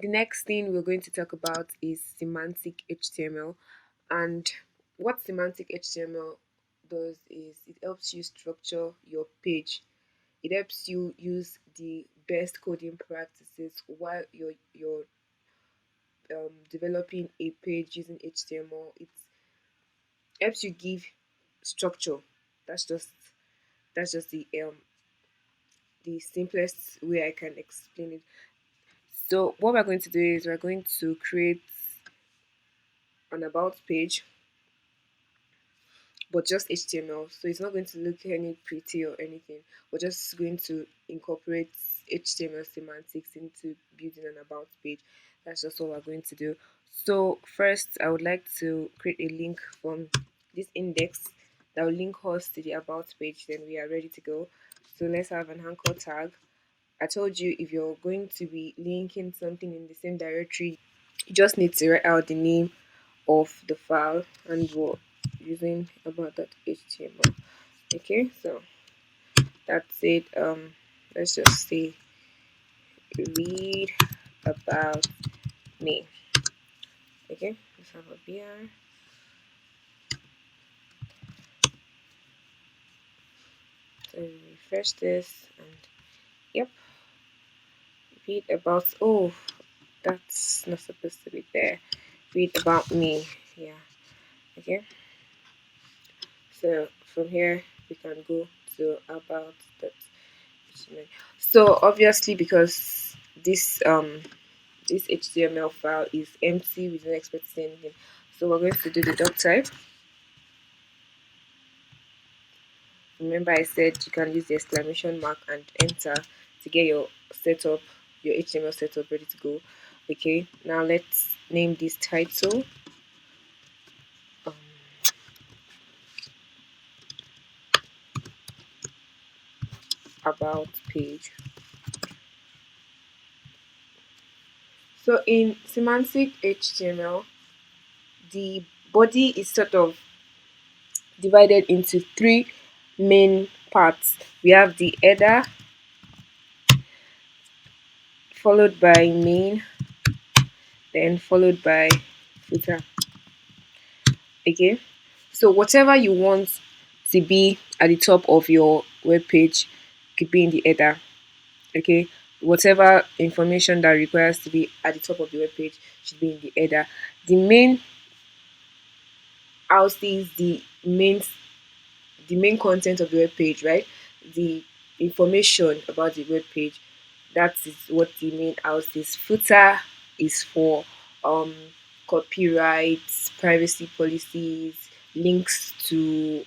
The next thing we're going to talk about is semantic HTML. And what semantic HTML does is it helps you structure your page. It helps you use the best coding practices while you're developing a page using HTML. It helps you give structure. That's just the simplest way I can explain it. So what we're going to do is we're going to create an about page, but just HTML. So it's not going to look any pretty or anything. We're just going to incorporate HTML semantics into building an about page. That's just what we're going to do. So first, I would like to create a link from this index that will link us to the about page. Then we are ready to go. So let's have an anchor tag. I told you if you're going to be linking something in the same directory, you just need to write out the name of the file and we're using about.html. Okay, so that's it. Let's just say read about me. Okay, let's have a BR. So refresh this and yep, read about. Oh, that's not supposed to be there. Read about me. Yeah. Okay. So from here we can go to about that. So obviously because this HTML file is empty, we don't expect to see anything. So we're going to do the doc type. Remember I said you can use the exclamation mark and enter to get your setup, your HTML setup ready to go. Okay, now let's name this title. Um, about page. So in semantic HTML, the body is sort of divided into three main parts. We have the header, followed by main, then followed by footer. Okay, so whatever you want to be at the top of your web page could be in the header. Okay, whatever information that requires to be at the top of the web page should be in the header. The main houses the main content of the web page, right? The information about the web page. That is what the main house is. Footer is for um copyrights, privacy policies, links to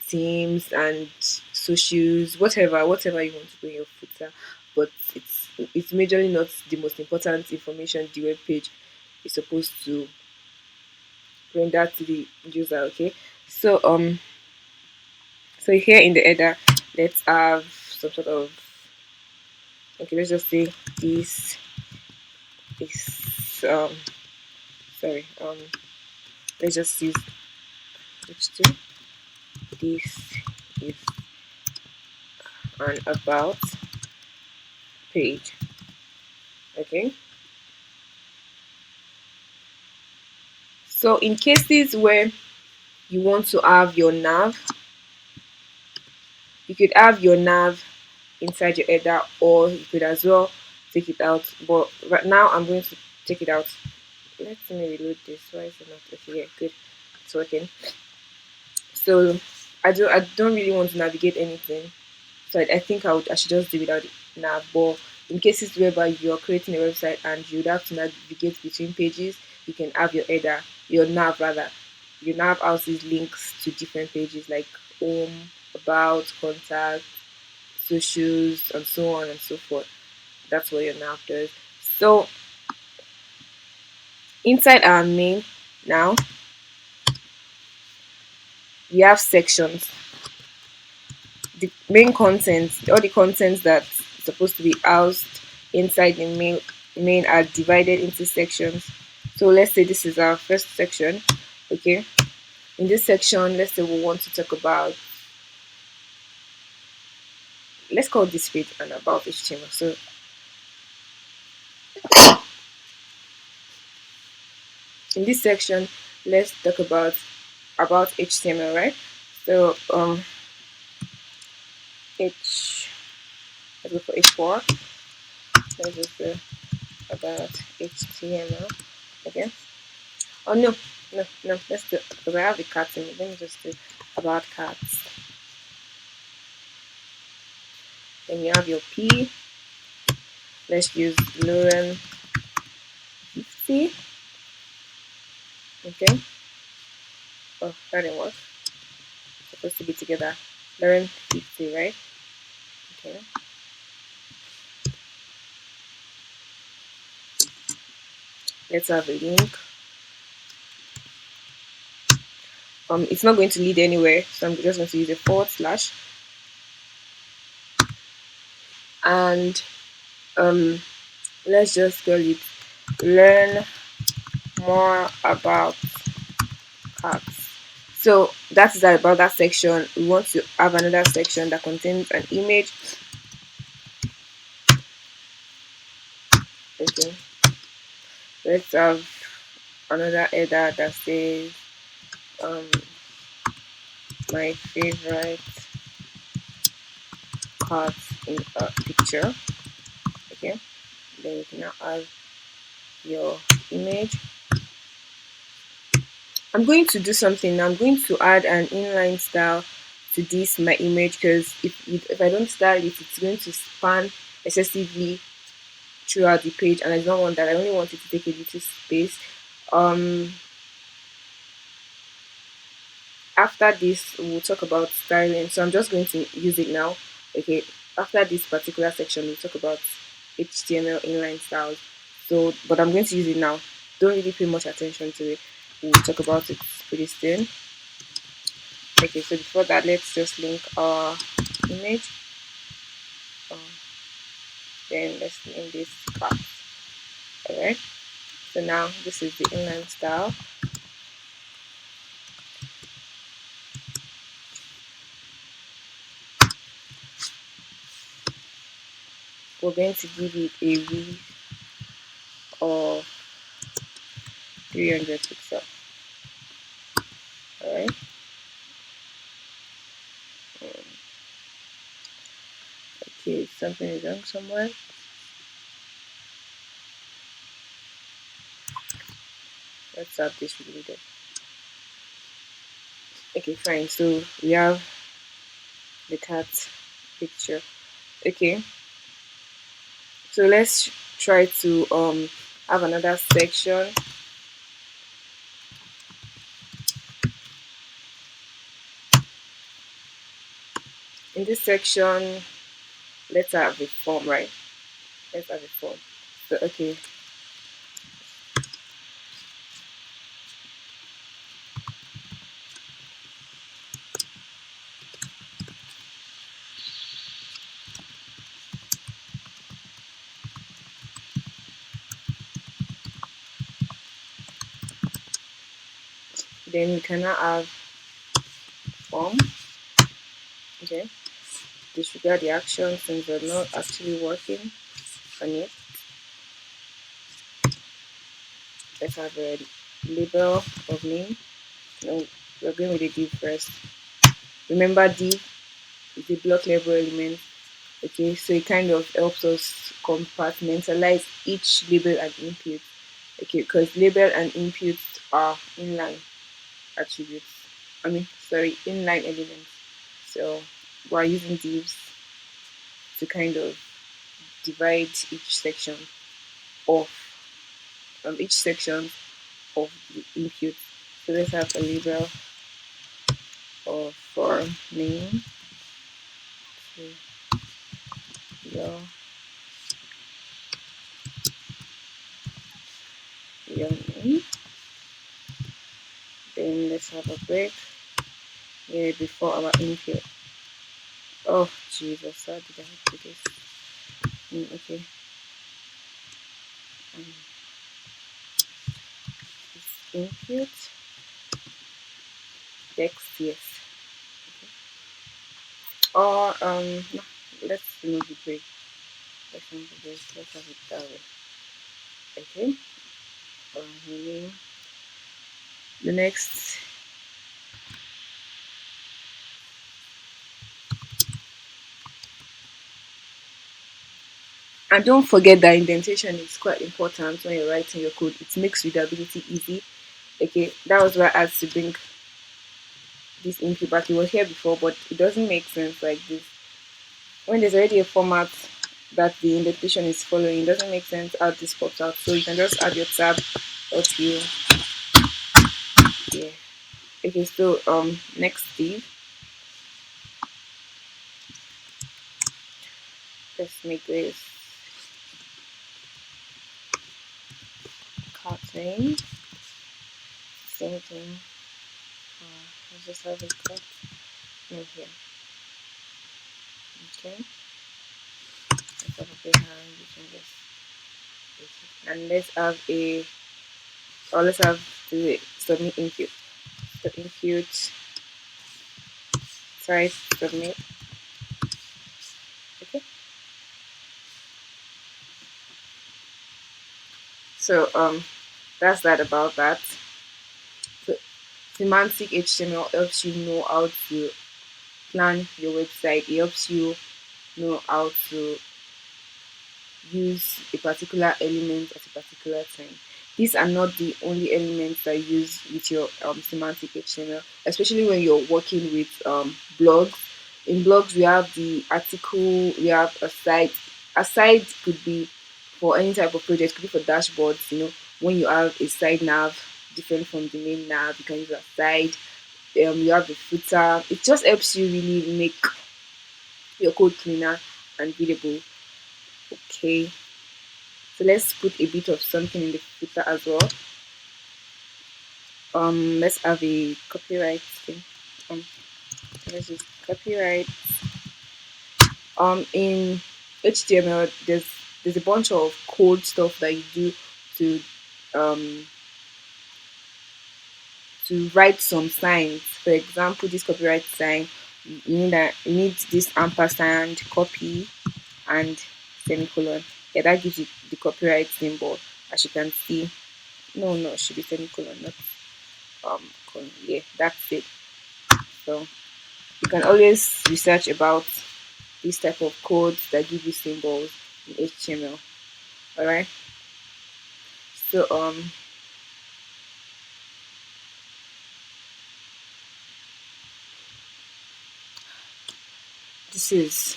themes and socials, whatever you want to put in your footer. But it's majorly not the most important information the web page is supposed to render to the user. Okay, so so here in the header, let's have some sort of, okay, let's just say this is sorry, let's just use h2. This is an about page. Okay, so in cases where you want to have your nav, you could have your nav inside your header, or you could as well take it out. But right now I'm going to take it out. Let me reload this. Why is it not okay? Yeah, good, it's working. So I don't really want to navigate anything. So I think I should just do without nav. But in cases whereby you're creating a website and you'd have to navigate between pages, you can have your header, your nav rather. Your nav houses links to different pages like home, about, contact, socials, and so on and so forth. That's what your nav does. So inside our main now, we have sections. The main content, all the contents that's supposed to be housed inside the main are divided into sections. So let's say this is our first section. Okay, in this section, let's say we want to talk about, let's call this page an about HTML. So In this section, let's talk about HTML, right? So H let's go for H4. Let's just go about HTML. Okay. Oh no, no. Let's do because I have the cats in it. Let me just do about cats. Then you have your P. Let's use Lauren 50. Okay. Oh, that didn't work. It's supposed to be together. Lauren 50, right? Okay. Let's have a link. It's not going to lead anywhere, so I'm just going to use a // and let's just call it learn more about cats. So that is about that section. We want to have another section that contains an image. Okay, let's have another header that says my favorite cat in a picture. Okay, then you can now add your image. I'm going to do something now. I'm going to add an inline style to this my image, because if I don't style it, it's going to span excessively throughout the page, and I don't want that. I only want it to take a little space. After this, we'll talk about styling, so I'm just going to use it now. Okay, after this particular section, we'll talk about HTML inline styles. So, but I'm going to use it now. Don't really pay much attention to it. We'll talk about it pretty soon. Okay, so before that, let's just link our image. Then let's name this cat. Alright, so now this is the inline style. We're going to give it a width of 300 pixels. Alright. Okay, something is wrong somewhere. Let's have this reloaded. Okay, fine. So we have the cat picture. Okay. So let's try to have another section. In this section, let's have a form, right? Let's have a form. So okay. Then we cannot have form. Okay. Disregard the action since we're not actually working on it. Let's have a label of name. No, we're going with a div first. Remember, div is a block level element. Okay, so it kind of helps us compartmentalize each label and input. Okay, because label and input are inline attributes. Inline elements. So we're using divs to kind of divide each section of the input. So let's have a label of for name. So your name. Then let's have a break here before our input. Oh Jesus, how did I do this? Okay. This input text, yes. Okay. Or no, let's remove the break. Let's have it that way. Okay. Um, the next, and don't forget that indentation is quite important when you're writing your code. It makes readability easy. Okay, that was why I had to bring this info back. It was here before, but it doesn't make sense like this. When there's already a format that the indentation is following, it doesn't make sense how this pops out. So you can just add your tab you. Yeah. Okay, so next Steve. Let's make this cutting. Same thing. Let's just have it cut in here. Okay. Let's have a behind between this. And let's have a, or let's have the submit input. So input type submit. Okay. So that's that about that. So semantic HTML helps you know how to plan your website. It helps you know how to use a particular element at a particular time. These are not the only elements that you use with your semantic HTML, especially when you're working with blogs. In blogs, we have the article, we have a site. A site could be for any type of project, could be for dashboards. When you have a side nav different from the main nav, you can use a side. You have the footer. It just helps you really make your code cleaner and readable. Okay, so let's put a bit of something in the footer as well. Let's have a copyright thing. Let's use copyright. In HTML, there's a bunch of code stuff that you do to um write some signs. For example, this copyright sign, you need this ampersand, copy, and semicolon. Yeah, that gives you the copyright symbol. As you can see, no, it should be semicolon, not colon. Yeah, that's it. So you can always research about this type of codes that give you symbols in HTML. All right. So this is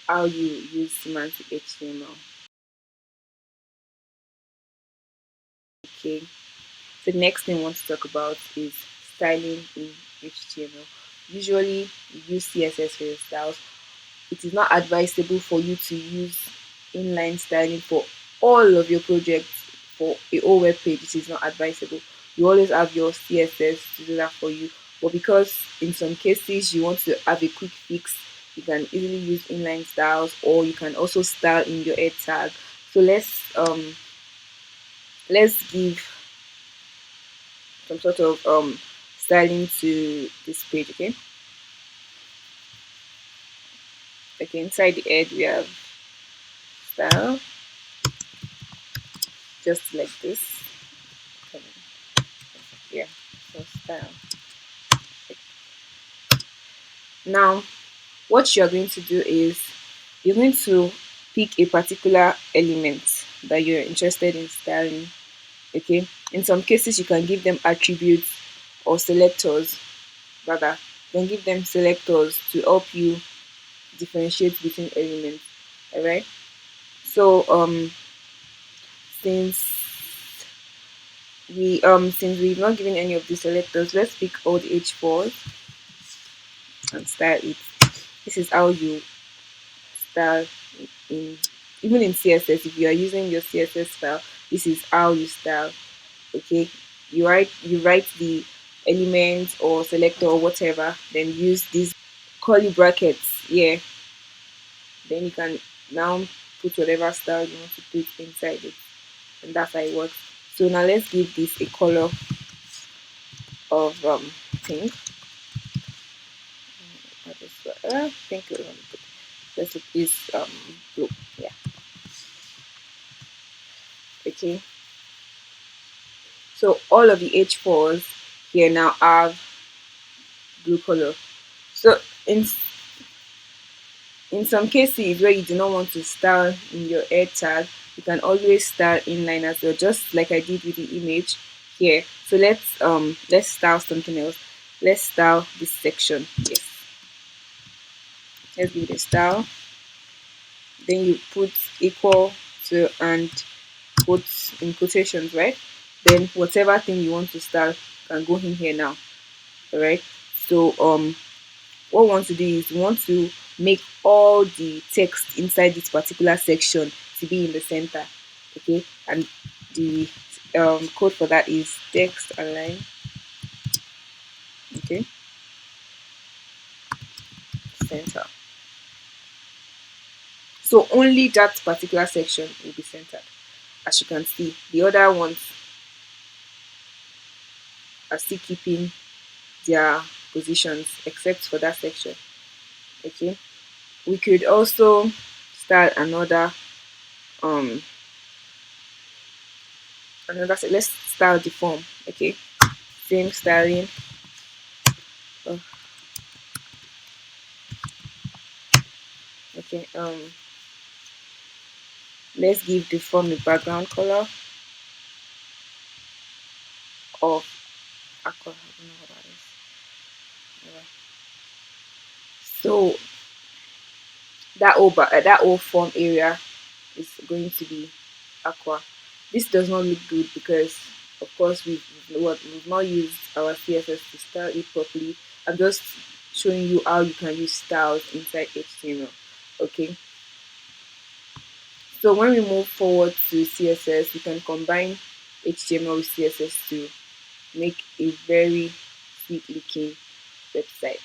how you use semantic HTML. Okay. So the next thing I want to talk about is styling in HTML. Usually you use CSS for your styles. It is not advisable for you to use inline styling for all of your projects. For a whole web page, it is not advisable. You always have your CSS to do that for you. But because in some cases you want to have a quick fix, you can easily use inline styles, or you can also style in your head tag. So let's give some sort of styling to this page. Okay, inside the head we have style, just like this. Yeah, so style. Now what you're going to do is you're going to pick a particular element that you're interested in styling. Okay, in some cases you can give them attributes or selectors, rather, you can give them selectors to help you differentiate between elements. All right. So since since we've not given any of the selectors, let's pick all the h4s and style it. This is how you style in, even in CSS. If you are using your CSS file, this is how you style. Okay, you write the element or selector or whatever, then use these curly brackets. Yeah, then you can now put whatever style you want to put inside it, and that's how it works. So now let's give this a color of pink. Pink. Let's use blue. Yeah. Okay. Okay, so all of the H4s here now have blue color. So in some cases where you do not want to style in your head tag, you can always style inline as well, just like I did with the image here. So let's style something else. Let's style this section. Yes, let's give it a style. Then you put equal to and put in quotations, right? Then whatever thing you want to style can go in here now. Alright. So what we want to do is we want to make all the text inside this particular section to be in the center. Okay, and the code for that is text align. Okay, center. So only that particular section will be centered. As you can see, the other ones are still keeping their positions except for that section. Okay, we could also start um let's style the form. Okay, same styling. Oh, okay, let's give the form a background color of aqua. I don't know what that is. Anyway. So that whole form area is going to be aqua. This does not look good because of course we've not used our CSS to style it properly. I'm just showing you how you can use styles inside HTML. Okay. So when we move forward to CSS, we can combine HTML with CSS to make a very sweet looking website.